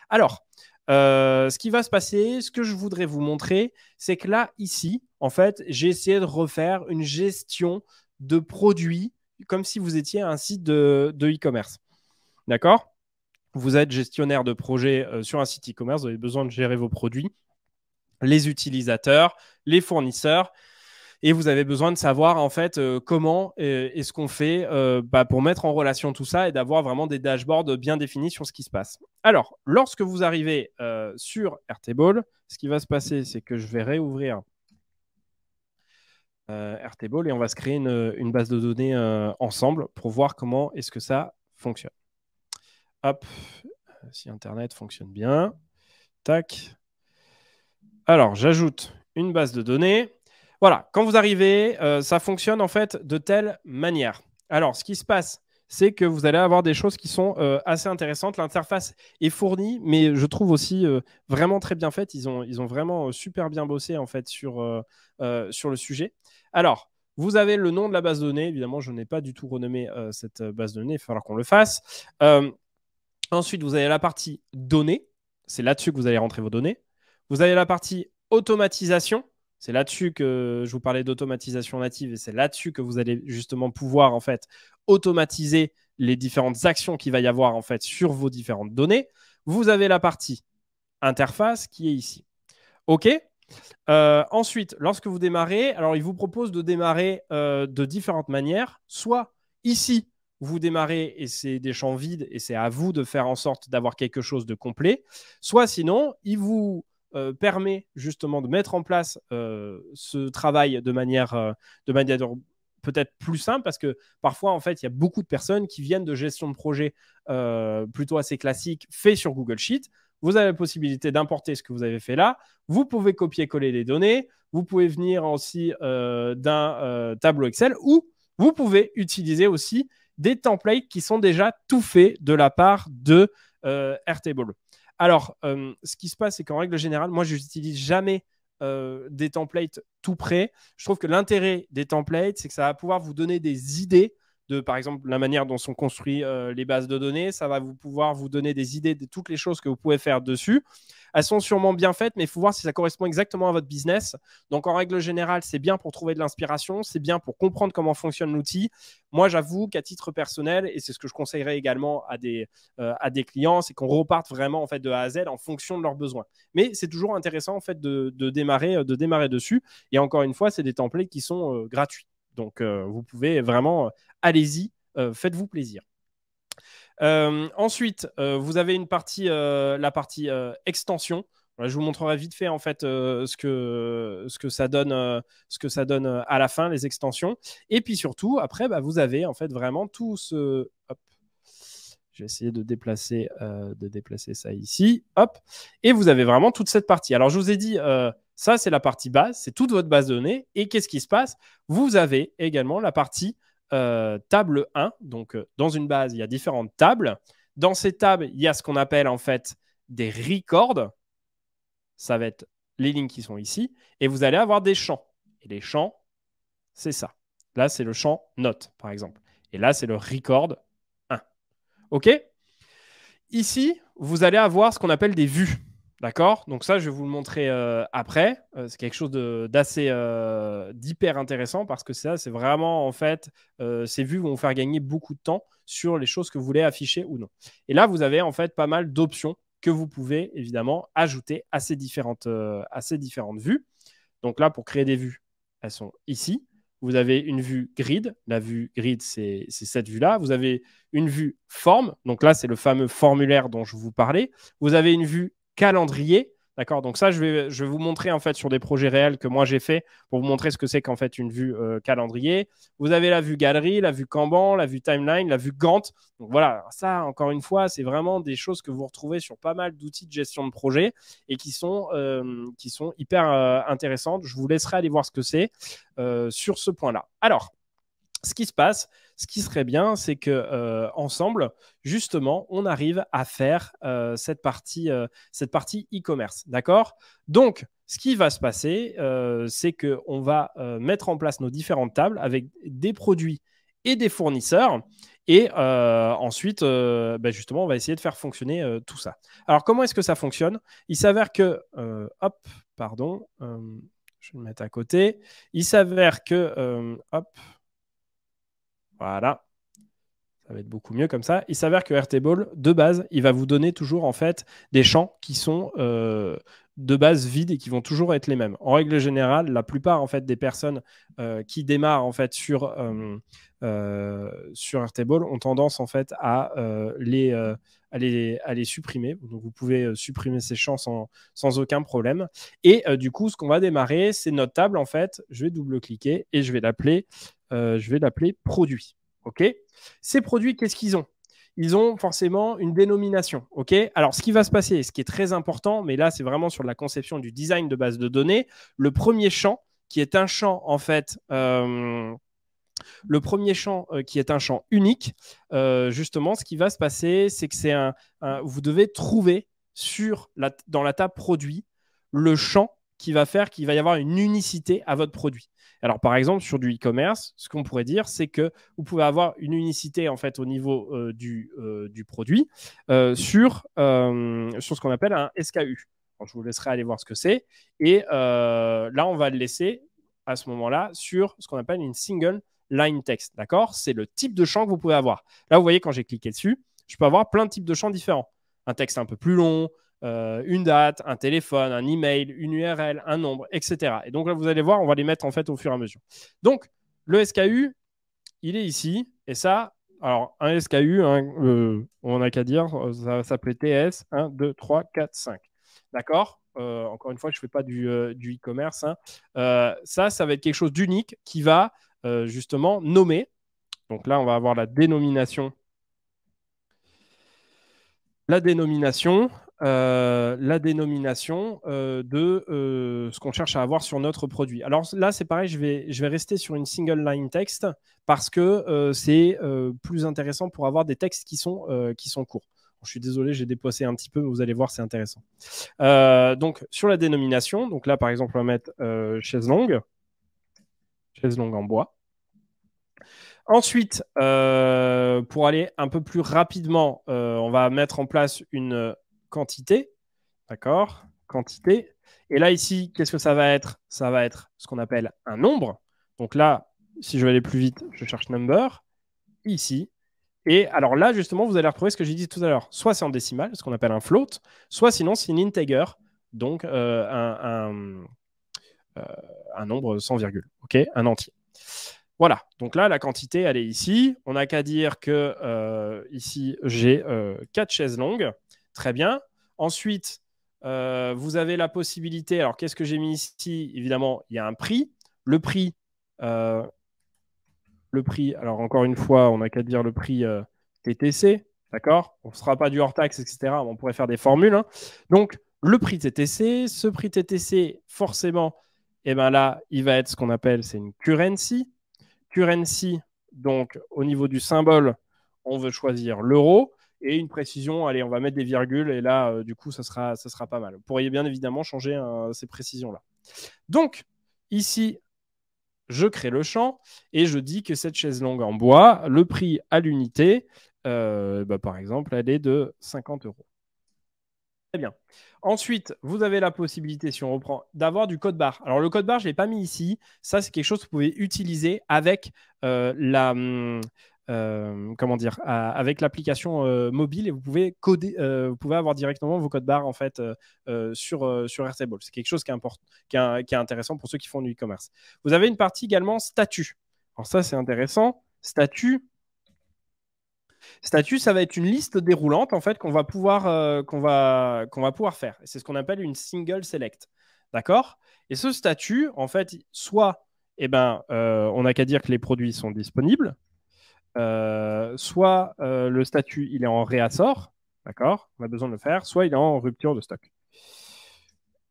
Alors, ce qui va se passer, ce que je voudrais vous montrer, c'est que là, ici, en fait, j'ai essayé de refaire une gestion de produits comme si vous étiez un site de e-commerce. D'accord? Vous êtes gestionnaire de projet sur un site e-commerce, vous avez besoin de gérer vos produits, les utilisateurs, les fournisseurs, et vous avez besoin de savoir en fait comment est-ce qu'on fait pour mettre en relation tout ça et d'avoir vraiment des dashboards bien définis sur ce qui se passe. Alors, lorsque vous arrivez sur Airtable, ce qui va se passer, c'est que je vais réouvrir Airtable et on va se créer une base de données ensemble pour voir comment est-ce que ça fonctionne. Hop, si Internet fonctionne bien. Tac. Alors, j'ajoute une base de données. Voilà, quand vous arrivez, ça fonctionne en fait de telle manière. Alors, ce qui se passe, c'est que vous allez avoir des choses qui sont assez intéressantes. L'interface est fournie, mais je trouve aussi vraiment très bien faite. Ils ont vraiment super bien bossé en fait sur le sujet. Alors, vous avez le nom de la base de données. Évidemment, je n'ai pas du tout renommé cette base de données. Il va falloir qu'on le fasse. Ensuite, vous avez la partie données. C'est là-dessus que vous allez rentrer vos données. Vous avez la partie automatisation. C'est là-dessus que je vous parlais d'automatisation native et c'est là-dessus que vous allez justement pouvoir en fait automatiser les différentes actions qu'il va y avoir en fait sur vos différentes données. Vous avez la partie interface qui est ici. OK. Ensuite, lorsque vous démarrez, alors il vous propose de démarrer de différentes manières. Soit ici, vous démarrez et c'est des champs vides et c'est à vous de faire en sorte d'avoir quelque chose de complet. Soit sinon, il vous permet justement de mettre en place ce travail de manière peut-être plus simple parce que parfois, en fait, il y a beaucoup de personnes qui viennent de gestion de projet plutôt assez classique fait sur Google Sheet. Vous avez la possibilité d'importer ce que vous avez fait là. Vous pouvez copier-coller les données. Vous pouvez venir aussi d'un tableau Excel ou vous pouvez utiliser aussi des templates qui sont déjà tout faits de la part de Airtable. Alors, ce qui se passe, c'est qu'en règle générale, moi, je n'utilise jamais des templates tout prêts. Je trouve que l'intérêt des templates, c'est que ça va pouvoir vous donner des idées de, par exemple, la manière dont sont construites les bases de données. Ça va pouvoir vous donner des idées de toutes les choses que vous pouvez faire dessus. Elles sont sûrement bien faites, mais il faut voir si ça correspond exactement à votre business. Donc, en règle générale, c'est bien pour trouver de l'inspiration, c'est bien pour comprendre comment fonctionne l'outil. Moi, j'avoue qu'à titre personnel, et c'est ce que je conseillerais également à des clients, c'est qu'on reparte vraiment en fait, de A à Z en fonction de leurs besoins. Mais c'est toujours intéressant en fait, de démarrer dessus. Et encore une fois, c'est des templates qui sont gratuits. Donc, vous pouvez vraiment, allez-y, faites-vous plaisir. Ensuite, vous avez une partie, la partie extension. Voilà, je vous montrerai vite fait en fait ce que ça donne à la fin, les extensions. Et puis surtout, après, vous avez en fait vraiment tout ce. Hop. Je vais essayer de déplacer ça ici. Hop. Et vous avez vraiment toute cette partie. Alors, je vous ai dit, ça, c'est la partie base. C'est toute votre base de données. Et qu'est-ce qui se passe? Vous avez également la partie table 1. Donc, dans une base, il y a différentes tables. Dans ces tables, il y a ce qu'on appelle en fait des records. Ça va être les lignes qui sont ici. Et vous allez avoir des champs. Et les champs, c'est ça. Là, c'est le champ note, par exemple. Et là, c'est le record 1. OK? Ici, vous allez avoir ce qu'on appelle des vues. D'accord? Donc ça, je vais vous le montrer après. C'est quelque chose d'assez d'hyper intéressant parce que ça, c'est vraiment, en fait, ces vues vont vous faire gagner beaucoup de temps sur les choses que vous voulez afficher ou non. Et là, vous avez en fait pas mal d'options que vous pouvez évidemment ajouter à ces différentes vues. Donc là, pour créer des vues, elles sont ici. Vous avez une vue grid. La vue grid, c'est cette vue-là. Vous avez une vue forme. Donc là, c'est le fameux formulaire dont je vous parlais. Vous avez une vue calendrier. D'accord? Donc ça, je vais vous montrer en fait sur des projets réels que moi j'ai fait pour vous montrer ce que c'est qu'en fait une vue calendrier. Vous avez la vue galerie, la vue Kanban, la vue timeline, la vue Gantt. Donc voilà, ça encore une fois, c'est vraiment des choses que vous retrouvez sur pas mal d'outils de gestion de projet et qui sont hyper intéressantes. Je vous laisserai aller voir ce que c'est sur ce point-là. Alors, ce qui se passe, ce qui serait bien, c'est que ensemble, justement, on arrive à faire cette partie e-commerce. D'accord? Donc, ce qui va se passer, c'est qu'on va mettre en place nos différentes tables avec des produits et des fournisseurs. Et ensuite, justement, on va essayer de faire fonctionner tout ça. Alors, comment est-ce que ça fonctionne? Il s'avère que, hop, pardon, je vais le mettre à côté. Il s'avère que, hop, voilà, ça va être beaucoup mieux comme ça. Il s'avère que Airtable, de base, il va vous donner toujours en fait des champs qui sont de base vides et qui vont toujours être les mêmes. En règle générale, la plupart en fait des personnes qui démarrent en fait sur Airtable ont tendance en fait à les supprimer. Donc vous pouvez supprimer ces champs sans aucun problème. Et du coup, ce qu'on va démarrer, c'est notre table en fait. Je vais double-cliquer et je vais l'appeler produit. OK? Ces produits, qu'est-ce qu'ils ont? Ils ont forcément une dénomination. OK? Alors, ce qui va se passer, ce qui est très important, mais là, c'est vraiment sur la conception du design de base de données, le premier champ, qui est un champ, en fait, le premier champ qui est un champ unique, justement, ce qui va se passer, c'est que vous devez trouver dans la table produit le champ qui va faire qu'il va y avoir une unicité à votre produit. Alors, par exemple, sur du e-commerce, ce qu'on pourrait dire, c'est que vous pouvez avoir une unicité en fait au niveau du produit sur ce qu'on appelle un SKU. Alors, je vous laisserai aller voir ce que c'est. Et là, on va le laisser à ce moment-là sur ce qu'on appelle une single line text. D'accord? C'est le type de champ que vous pouvez avoir. Là, vous voyez, quand j'ai cliqué dessus, je peux avoir plein de types de champs différents. Un texte un peu plus long, une date, un téléphone, un email, une URL, un nombre, etc. Et donc là, vous allez voir, on va les mettre en fait au fur et à mesure. Donc, le SKU, il est ici. Et ça, alors, un SKU, on n'a qu'à dire, ça s'appelait TS 1, 2, 3, 4, 5. D'accord? Encore une fois, je ne fais pas du e-commerce. Ça va être quelque chose d'unique qui va justement nommer. Donc là, on va avoir la dénomination. La dénomination de ce qu'on cherche à avoir sur notre produit. Alors là, c'est pareil, je vais rester sur une single line text parce que c'est plus intéressant pour avoir des textes qui sont courts. Je suis désolé, j'ai déplacé un petit peu, mais vous allez voir, c'est intéressant. Donc, sur la dénomination, donc là, par exemple, on va mettre chaise longue en bois. Ensuite, pour aller un peu plus rapidement, on va mettre en place une quantité. D'accord? Quantité. Et là, ici, qu'est-ce que ça va être? Ça va être ce qu'on appelle un nombre. Donc là, si je vais aller plus vite, je cherche number. Ici. Et alors là, justement, vous allez retrouver ce que j'ai dit tout à l'heure. Soit c'est en décimal, ce qu'on appelle un float, soit sinon c'est une integer, donc un nombre sans virgule. OK? Un entier. Voilà, donc là, la quantité, elle est ici. On n'a qu'à dire que ici, j'ai 4 chaises longues. Très bien. Ensuite, vous avez la possibilité. Alors, qu'est-ce que j'ai mis ici? Évidemment, il y a un prix. Le prix, alors encore une fois, on n'a qu'à dire le prix TTC. D'accord? On ne sera pas du hors taxe, etc. On pourrait faire des formules. Hein. Donc, le prix TTC, ce prix TTC, forcément, eh ben là, il va être ce qu'on appelle, c'est une currency. Currency, donc au niveau du symbole, on veut choisir l'euro et une précision, allez, on va mettre des virgules et là, du coup, ça sera pas mal. Vous pourriez bien évidemment changer ces précisions-là. Donc, ici, je crée le champ et je dis que cette chaise longue en bois, le prix à l'unité, par exemple, elle est de 50 euros. Très bien. Ensuite, vous avez la possibilité, si on reprend, d'avoir du code barre. Alors, le code barre, je ne l'ai pas mis ici. Ça, c'est quelque chose que vous pouvez utiliser avec avec l'application mobile et vous pouvez coder, vous pouvez avoir directement vos codes barres en fait sur Airtable. C'est quelque chose qui est intéressant pour ceux qui font du e-commerce. Vous avez une partie également statut. Alors ça, c'est intéressant. Statut, ça va être une liste déroulante en fait qu'on va pouvoir faire. C'est ce qu'on appelle une single select. D'accord? Et ce statut, en fait, soit on n'a qu'à dire que les produits sont disponibles, soit le statut il est en réassort, d'accord? On a besoin de le faire, soit il est en rupture de stock.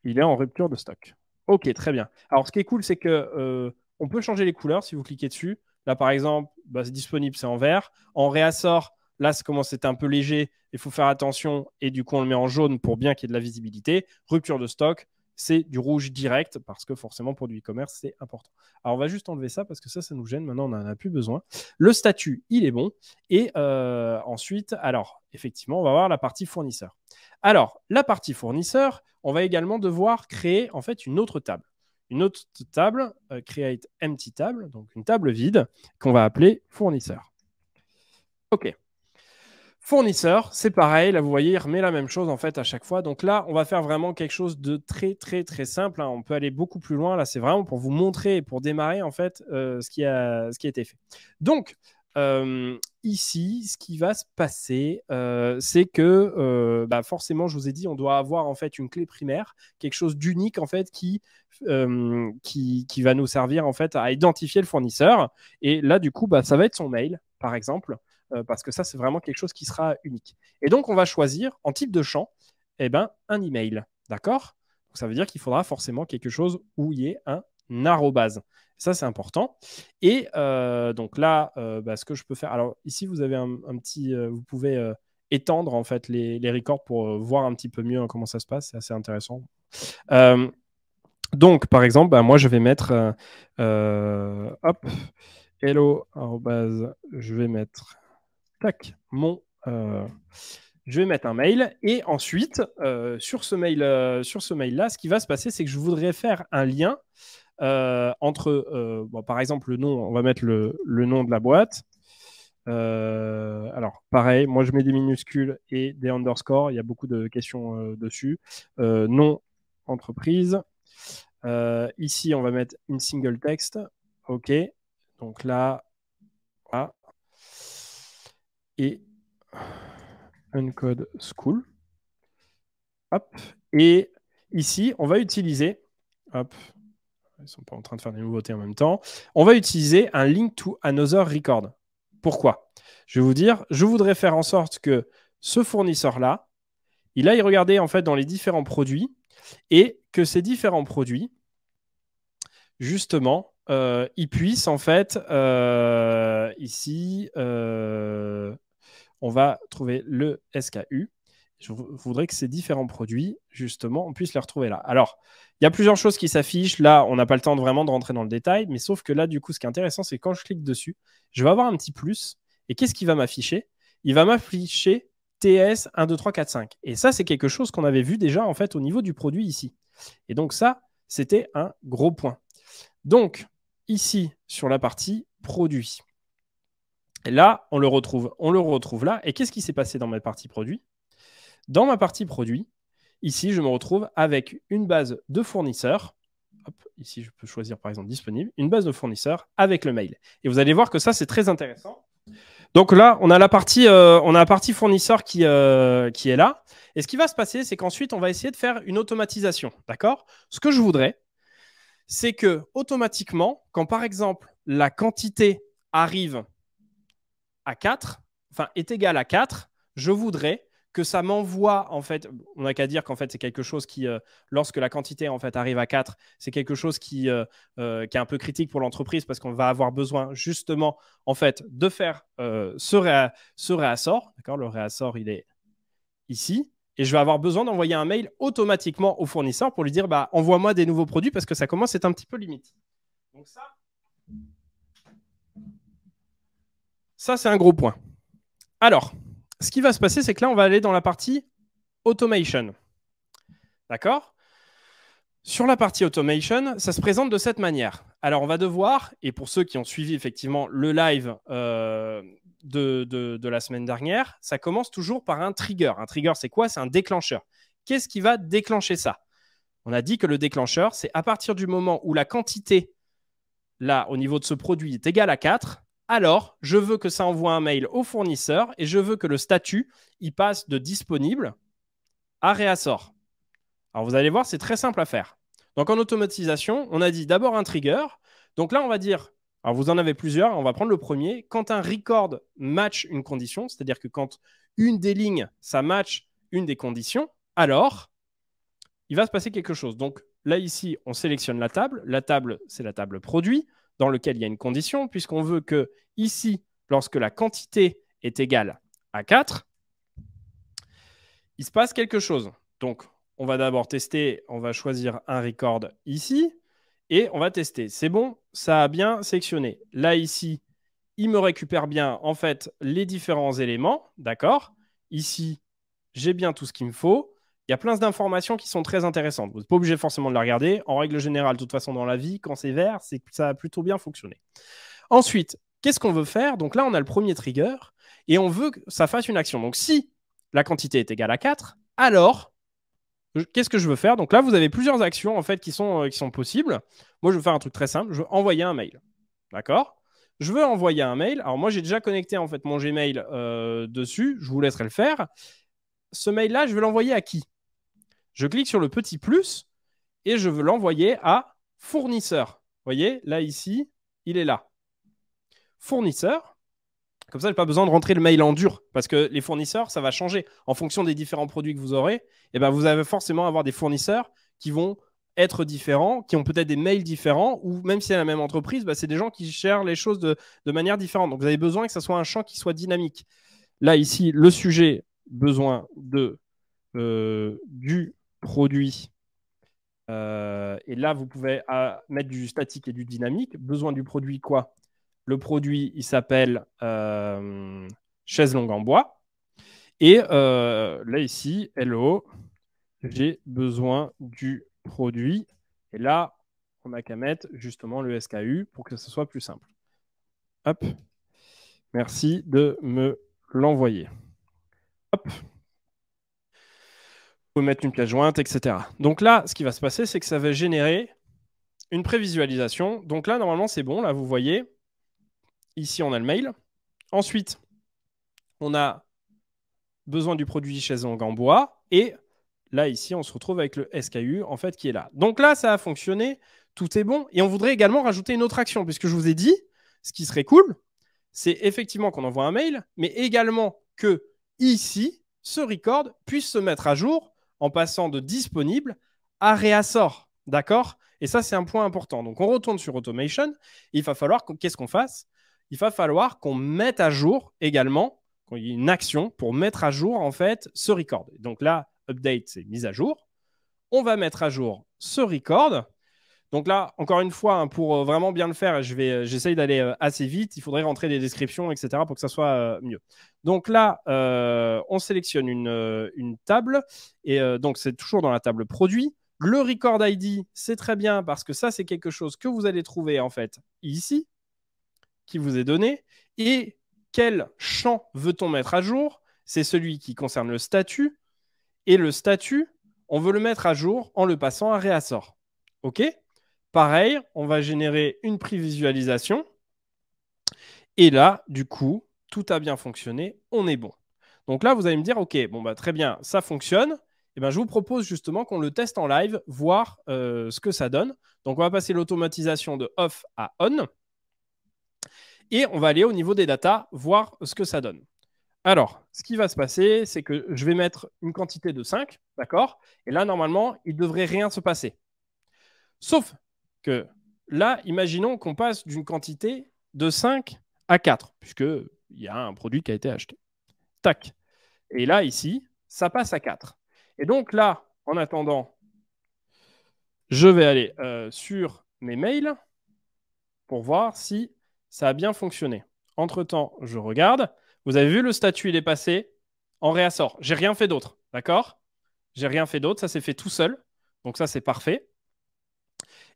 Il est en rupture de stock. Ok, très bien. Alors, ce qui est cool, c'est que on peut changer les couleurs si vous cliquez dessus. Là, par exemple, c'est disponible, c'est en vert. En réassort, là, ça commence à être un peu léger. Il faut faire attention et du coup, on le met en jaune pour bien qu'il y ait de la visibilité. Rupture de stock, c'est du rouge direct parce que forcément pour du e-commerce, c'est important. Alors on va juste enlever ça parce que ça nous gêne. Maintenant, on n'en a plus besoin. Le statut, il est bon. Et ensuite, alors effectivement, on va voir la partie fournisseur. Alors, la partie fournisseur, on va également devoir créer en fait une autre table. Une autre table, create empty table, donc une table vide qu'on va appeler fournisseur. OK. Fournisseur, c'est pareil. Là, vous voyez, il remet la même chose en fait à chaque fois. Donc là, on va faire vraiment quelque chose de très, très, très simple. On peut aller beaucoup plus loin. Là, c'est vraiment pour vous montrer et pour démarrer en fait ce qui a été fait. Donc, ici, ce qui va se passer, c'est que forcément, je vous ai dit, on doit avoir en fait une clé primaire, quelque chose d'unique en fait qui va nous servir en fait à identifier le fournisseur. Et là, du coup, ça va être son mail, par exemple. Parce que ça, c'est vraiment quelque chose qui sera unique. Et donc, on va choisir en type de champ un email. D'accord? Donc, ça veut dire qu'il faudra forcément quelque chose où il y ait un arrobase. Ça, c'est important. Et donc là, ce que je peux faire. Alors, ici, vous avez un petit. Vous pouvez étendre en fait les records pour voir un petit peu mieux comment ça se passe. C'est assez intéressant. Donc, par exemple, moi, je vais mettre. Hop. Hello, arrobase. Je vais mettre. Tac, je vais mettre un mail et ensuite sur ce mail-là, ce qui va se passer, c'est que je voudrais faire un lien entre, par exemple, le nom. On va mettre le nom de la boîte. Alors, pareil, moi je mets des minuscules et des underscores. Il y a beaucoup de questions dessus. Nom entreprise. Ici, on va mettre une single text. OK. Donc là, voilà. Et Uncode School. Hop. Et ici, on va utiliser. Hop. Ils ne sont pas en train de faire des nouveautés en même temps. On va utiliser un link to another record. Pourquoi? Je vais vous dire, je voudrais faire en sorte que ce fournisseur-là, il aille regarder en fait dans les différents produits et que ces différents produits, justement, ils puissent en fait ici, on va trouver le SKU. Je voudrais que ces différents produits, justement, on puisse les retrouver là. Alors, il y a plusieurs choses qui s'affichent. Là, on n'a pas le temps vraiment de rentrer dans le détail, mais sauf que là, du coup, ce qui est intéressant, c'est que quand je clique dessus, je vais avoir un petit plus. Et qu'est-ce qui va m'afficher? Il va m'afficher TS 1, 2, 3, 4, 5. Et ça, c'est quelque chose qu'on avait vu déjà, en fait, au niveau du produit ici. Et donc ça, c'était un gros point. Donc, ici, sur la partie produit. Et là, on le retrouve là. Et qu'est-ce qui s'est passé dans ma partie produit? Dans ma partie produit, ici, je me retrouve avec une base de fournisseurs. Hop, ici, je peux choisir par exemple disponible, une base de fournisseurs avec le mail. Et vous allez voir que ça, c'est très intéressant. Donc là, on a la partie fournisseur qui est là. Et ce qui va se passer, c'est qu'ensuite, on va essayer de faire une automatisation. D'accord? Ce que je voudrais, c'est que automatiquement, quand par exemple, la quantité arrive à 4, enfin est égale à 4, je voudrais que ça m'envoie, en fait, on n'a qu'à dire qu'en fait, c'est quelque chose qui, lorsque la quantité en fait arrive à 4, c'est quelque chose qui est un peu critique pour l'entreprise parce qu'on va avoir besoin justement en fait de faire ce réassort. D'accord, le réassort, il est ici. Et je vais avoir besoin d'envoyer un mail automatiquement au fournisseur pour lui dire envoie-moi des nouveaux produits parce que ça commence à être un petit peu limite. Donc ça c'est un gros point. Alors, ce qui va se passer, c'est que là, on va aller dans la partie automation. D'accord? Sur la partie automation, ça se présente de cette manière. Alors, on va devoir, et pour ceux qui ont suivi effectivement le live de la semaine dernière, ça commence toujours par un trigger. Un trigger, c'est quoi? C'est un déclencheur. Qu'est-ce qui va déclencher ça? On a dit que le déclencheur, c'est à partir du moment où la quantité, là, au niveau de ce produit, est égale à 4, alors je veux que ça envoie un mail au fournisseur et je veux que le statut, il passe de disponible à réassort. Alors, vous allez voir, c'est très simple à faire. Donc, en automatisation, on a dit d'abord un trigger. Donc là, on va dire, alors vous en avez plusieurs, on va prendre le premier. Quand un record match une condition, c'est-à-dire que quand une des lignes, ça match une des conditions, alors, il va se passer quelque chose. Donc là, ici, on sélectionne la table. La table, c'est la table produit, dans laquelle il y a une condition, puisqu'on veut que ici, lorsque la quantité est égale à 4, il se passe quelque chose. Donc, on va d'abord tester, on va choisir un record ici, et on va tester. C'est bon, ça a bien sélectionné. Là, ici, il me récupère bien, en fait, les différents éléments, d'accord? Ici, j'ai bien tout ce qu'il me faut. Il y a plein d'informations qui sont très intéressantes. Vous n'êtes pas obligé forcément de la regarder. En règle générale, de toute façon, dans la vie, quand c'est vert, c'est que ça a plutôt bien fonctionné. Ensuite, qu'est-ce qu'on veut faire? Donc là, on a le premier trigger et on veut que ça fasse une action. Donc si la quantité est égale à 4, alors, qu'est-ce que je veux faire? Donc là, vous avez plusieurs actions en fait qui sont possibles. Moi, je veux faire un truc très simple. Je veux envoyer un mail. D'accord? Je veux envoyer un mail. Alors moi, j'ai déjà connecté en fait mon Gmail dessus. Je vous laisserai le faire. Ce mail-là, je vais l'envoyer à qui? Je clique sur le petit plus et je veux l'envoyer à fournisseur. Vous voyez, là, ici, il est là. Fournisseur. Comme ça, je n'ai pas besoin de rentrer le mail en dur parce que les fournisseurs, ça va changer. En fonction des différents produits que vous aurez, eh ben, vous allez forcément avoir des fournisseurs qui vont être différents, qui ont peut-être des mails différents, ou même si c'est la même entreprise, bah, c'est des gens qui gèrent les choses de manière différente. Donc, vous avez besoin que ce soit un champ qui soit dynamique. Là, ici, le sujet, besoin du produit. Et là, vous pouvez mettre du statique et du dynamique. Besoin du produit quoi? Le produit, il s'appelle chaise longue en bois. Et là, ici, hello, j'ai besoin du produit. Et là, on n'a qu'à mettre justement le SKU pour que ce soit plus simple. Hop. Merci de me l'envoyer. Hop. Vous pouvez mettre une pièce jointe, etc. Donc là, ce qui va se passer, c'est que ça va générer une prévisualisation. Donc là, normalement, c'est bon. Là, vous voyez, ici, on a le mail. Ensuite, on a besoin du produit chaise longue en bois. Et là, ici, on se retrouve avec le SKU, en fait, qui est là. Donc là, ça a fonctionné. Tout est bon. Et on voudrait également rajouter une autre action, puisque je vous ai dit, ce qui serait cool, c'est effectivement qu'on envoie un mail, mais également que ici, ce record puisse se mettre à jour en passant de disponible à réassort. D'accord? Et ça, c'est un point important. Donc, on retourne sur Automation. Il va falloir qu'est-ce qu'on fasse? Il va falloir qu'on mette à jour également, qu'il y ait une action pour mettre à jour, en fait, ce record. Donc là, update, c'est mise à jour. On va mettre à jour ce record. Donc là, encore une fois, hein, pour vraiment bien le faire, j'essaye d'aller assez vite. Il faudrait rentrer des descriptions, etc. pour que ça soit mieux. Donc là, on sélectionne une table. Et donc, c'est toujours dans la table produit. Le record ID, c'est très bien parce que ça, c'est quelque chose que vous allez trouver en fait ici, qui vous est donné. Et quel champ veut-on mettre à jour? C'est celui qui concerne le statut. Et le statut, on veut le mettre à jour en le passant à réassort. OK? Pareil, on va générer une prévisualisation. Et là, du coup, tout a bien fonctionné, on est bon. Donc là, vous allez me dire, OK, bon, bah, très bien, ça fonctionne. Et ben, je vous propose justement qu'on le teste en live, voir ce que ça donne. Donc, on va passer l'automatisation de off à on. Et on va aller au niveau des datas, voir ce que ça donne. Alors, ce qui va se passer, c'est que je vais mettre une quantité de 5, d'accord? Et là, normalement, il ne devrait rien se passer. Sauf que là, imaginons qu'on passe d'une quantité de 5 à 4, puisqu'il y a un produit qui a été acheté. Tac. Et là, ici, ça passe à 4. Et donc là, en attendant, je vais aller sur mes mails pour voir si ça a bien fonctionné. Entre-temps, je regarde. Vous avez vu, le statut, il est passé en réassort. J'ai rien fait d'autre, d'accord? J'ai rien fait d'autre, ça s'est fait tout seul. Donc ça, c'est parfait.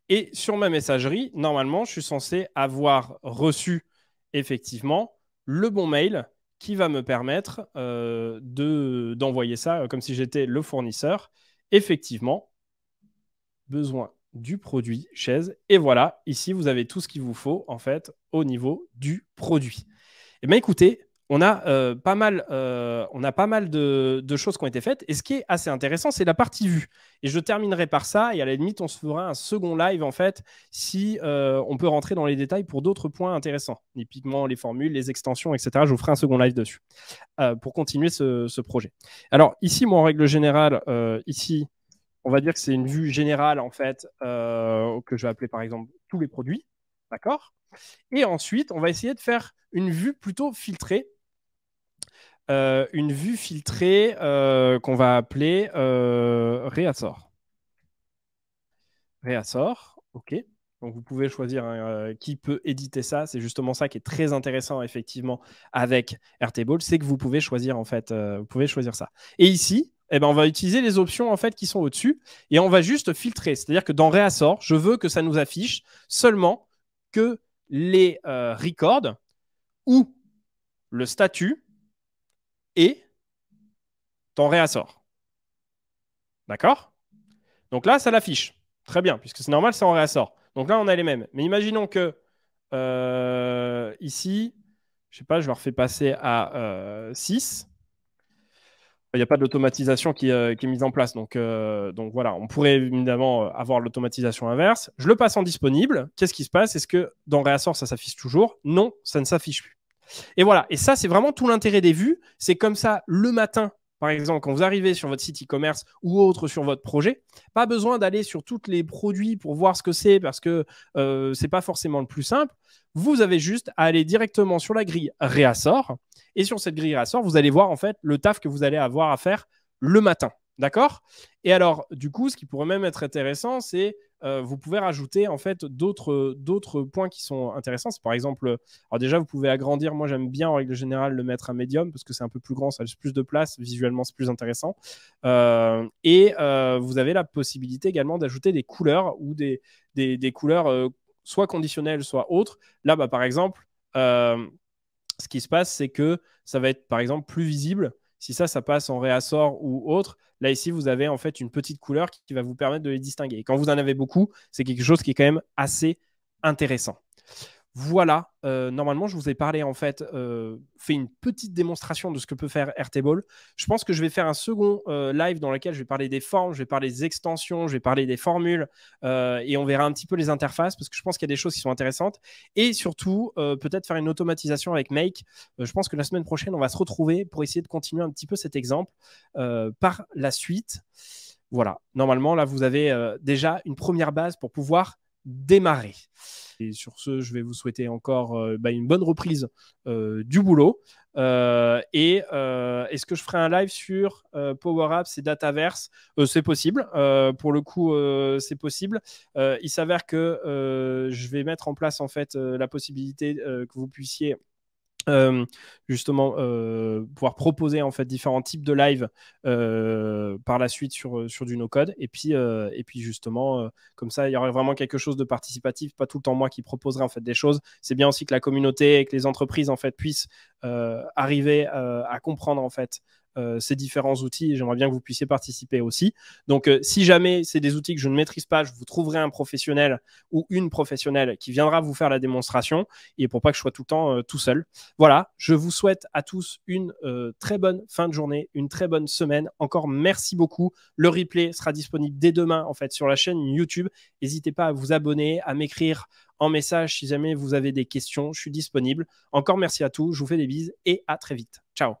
Et sur ma messagerie, normalement, je suis censé avoir reçu effectivement le bon mail qui va me permettre d'envoyer ça comme si j'étais le fournisseur. Effectivement, besoin du produit chaise. Et voilà, ici, vous avez tout ce qu'il vous faut en fait au niveau du produit. Eh bien, écoutez, on a pas mal de choses qui ont été faites. Et ce qui est assez intéressant, c'est la partie vue. Et je terminerai par ça. Et à la limite, on se fera un second live, en fait, si on peut rentrer dans les détails pour d'autres points intéressants. Typiquement, les formules, les extensions, etc. Je vous ferai un second live dessus pour continuer ce projet. Alors, ici, moi, en règle générale, ici, on va dire que c'est une vue générale, en fait, que je vais appeler, par exemple, tous les produits. D'accord? Et ensuite, on va essayer de faire une vue plutôt filtrée une vue filtrée qu'on va appeler Reassort. Reassort, OK. Donc, vous pouvez choisir qui peut éditer ça. C'est justement ça qui est très intéressant, effectivement, avec Airtable. C'est que vous pouvez choisir, en fait, vous pouvez choisir ça. Et ici, eh ben, on va utiliser les options, en fait, qui sont au-dessus. Et on va juste filtrer. C'est-à-dire que dans Reassort, je veux que ça nous affiche seulement que les records ou le statut et ton Reassort. D'accord? Donc là, ça l'affiche. Très bien, puisque c'est normal, c'est en Reassort. Donc là, on a les mêmes. Mais imaginons que ici, je sais pas, je leur fais passer à 6. Il n'y a pas d'automatisation qui est mise en place. Donc voilà, on pourrait évidemment avoir l'automatisation inverse. Je le passe en disponible. Qu'est-ce qui se passe? Est-ce que dans Reassort, ça s'affiche toujours? Non, ça ne s'affiche plus. Et voilà. Et ça, c'est vraiment tout l'intérêt des vues. C'est comme ça, le matin, par exemple, quand vous arrivez sur votre site e-commerce ou autre sur votre projet, pas besoin d'aller sur tous les produits pour voir ce que c'est parce que c'est pas forcément le plus simple. Vous avez juste à aller directement sur la grille Réassort. Et sur cette grille Réassort, vous allez voir en fait le taf que vous allez avoir à faire le matin. D'accord? Et alors, du coup, ce qui pourrait même être intéressant, c'est vous pouvez rajouter en fait d'autres points qui sont intéressants. C'est par exemple, alors déjà, vous pouvez agrandir. Moi, j'aime bien en règle générale le mettre à médium parce que c'est un peu plus grand, ça laisse plus de place. Visuellement, c'est plus intéressant. Vous avez la possibilité également d'ajouter des couleurs ou des couleurs soit conditionnelles, soit autres. Là, bah, par exemple, ce qui se passe, c'est que ça va être par exemple plus visible. Si ça passe en réassort ou autre, là ici, vous avez en fait une petite couleur qui va vous permettre de les distinguer. Et quand vous en avez beaucoup, c'est quelque chose qui est quand même assez intéressant. Voilà, normalement, je vous ai parlé, en fait, fait une petite démonstration de ce que peut faire Airtable. Je pense que je vais faire un second live dans lequel je vais parler des formes, je vais parler des extensions, je vais parler des formules et on verra un petit peu les interfaces parce que je pense qu'il y a des choses qui sont intéressantes. Et surtout, peut-être faire une automatisation avec Make. Je pense que la semaine prochaine, on va se retrouver pour essayer de continuer un petit peu cet exemple par la suite. Voilà, normalement, là, vous avez déjà une première base pour pouvoir démarrer. Et sur ce, je vais vous souhaiter encore une bonne reprise du boulot. Est-ce que je ferai un live sur Power Apps et Dataverse? C'est possible. Pour le coup, c'est possible. Il s'avère que je vais mettre en place en fait la possibilité que vous puissiez justement pouvoir proposer en fait différents types de live par la suite sur du no-code et puis justement comme ça il y aurait vraiment quelque chose de participatif, pas tout le temps moi qui proposerai en fait des choses. C'est bien aussi que la communauté et que les entreprises en fait puissent arriver à comprendre en fait ces différents outils et j'aimerais bien que vous puissiez participer aussi. Donc si jamais c'est des outils que je ne maîtrise pas, je vous trouverai un professionnel ou une professionnelle qui viendra vous faire la démonstration et pour pas que je sois tout le temps tout seul. Voilà, je vous souhaite à tous une très bonne fin de journée, une très bonne semaine. Encore merci beaucoup. Le replay sera disponible dès demain en fait sur la chaîne YouTube. N'hésitez pas à vous abonner, à m'écrire en message si jamais vous avez des questions. Je suis disponible. Encore merci à tous. Je vous fais des bises et à très vite. Ciao.